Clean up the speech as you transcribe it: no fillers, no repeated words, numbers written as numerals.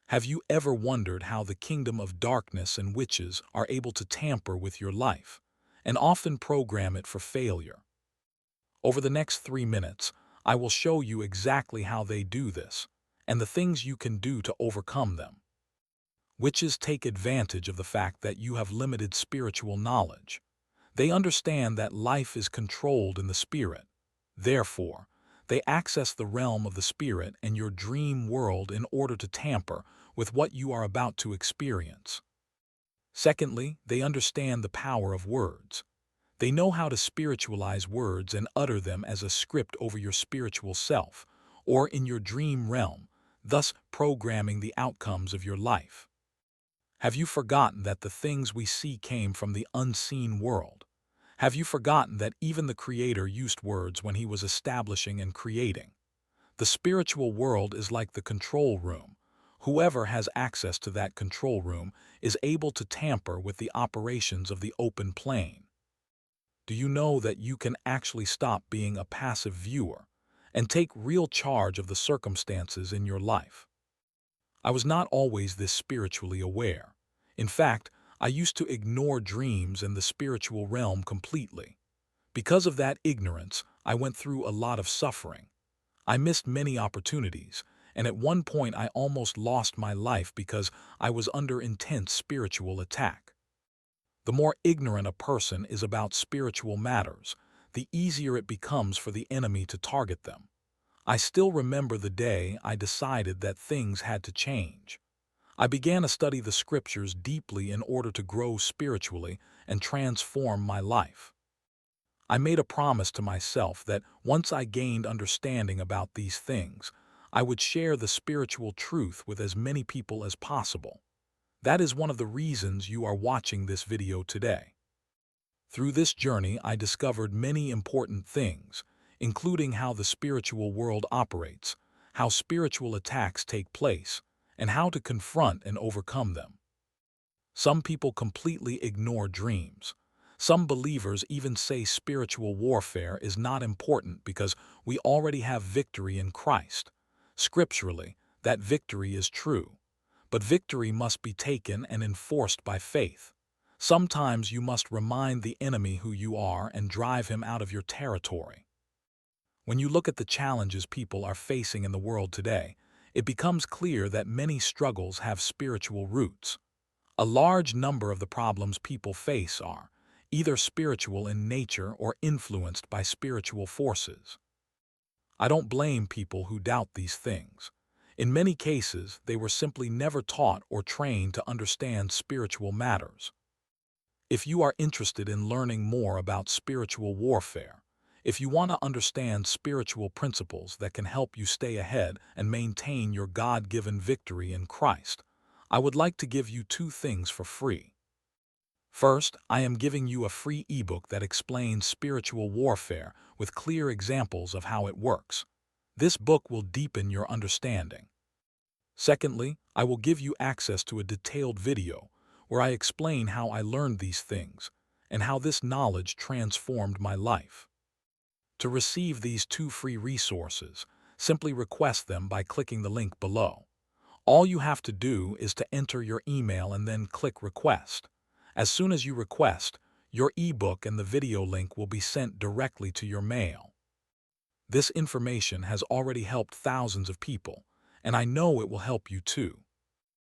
Have you ever wondered how the kingdom of darkness and witches are able to tamper with your life and often program it for failure? Over the next 3 minutes, I will show you exactly how they do this and the things you can do to overcome them. Witches take advantage of the fact that you have limited spiritual knowledge. They understand that life is controlled in the spirit. Therefore, they access the realm of the spirit and your dream world in order to tamper with what you are about to experience. Secondly, they understand the power of words. They know how to spiritualize words and utter them as a script over your spiritual self or in your dream realm, thus programming the outcomes of your life. Have you forgotten that the things we see came from the unseen world? Have you forgotten that even the Creator used words when he was establishing and creating? The spiritual world is like the control room. Whoever has access to that control room is able to tamper with the operations of the open plane. Do you know that you can actually stop being a passive viewer and take real charge of the circumstances in your life? I was not always this spiritually aware. In fact, I used to ignore dreams and the spiritual realm completely. Because of that ignorance, I went through a lot of suffering. I missed many opportunities, and at one point I almost lost my life because I was under intense spiritual attack. The more ignorant a person is about spiritual matters, the easier it becomes for the enemy to target them. I still remember the day I decided that things had to change. I began to study the scriptures deeply in order to grow spiritually and transform my life. I made a promise to myself that once I gained understanding about these things, I would share the spiritual truth with as many people as possible. That is one of the reasons you are watching this video today. Through this journey, I discovered many important things, including how the spiritual world operates, how spiritual attacks take place, and how to confront and overcome them. Some people completely ignore dreams. Some believers even say spiritual warfare is not important because we already have victory in Christ. Scripturally, that victory is true. But victory must be taken and enforced by faith. Sometimes you must remind the enemy who you are and drive him out of your territory. When you look at the challenges people are facing in the world today, it becomes clear that many struggles have spiritual roots. A large number of the problems people face are either spiritual in nature or influenced by spiritual forces. I don't blame people who doubt these things. In many cases, they were simply never taught or trained to understand spiritual matters. If you are interested in learning more about spiritual warfare, if you want to understand spiritual principles that can help you stay ahead and maintain your God-given victory in Christ, I would like to give you two things for free. First, I am giving you a free ebook that explains spiritual warfare with clear examples of how it works. This book will deepen your understanding. Secondly, I will give you access to a detailed video where I explain how I learned these things and how this knowledge transformed my life. To receive these two free resources, simply request them by clicking the link below. All you have to do is to enter your email and then click Request. As soon as you request, your ebook and the video link will be sent directly to your mail. This information has already helped thousands of people, and I know it will help you too.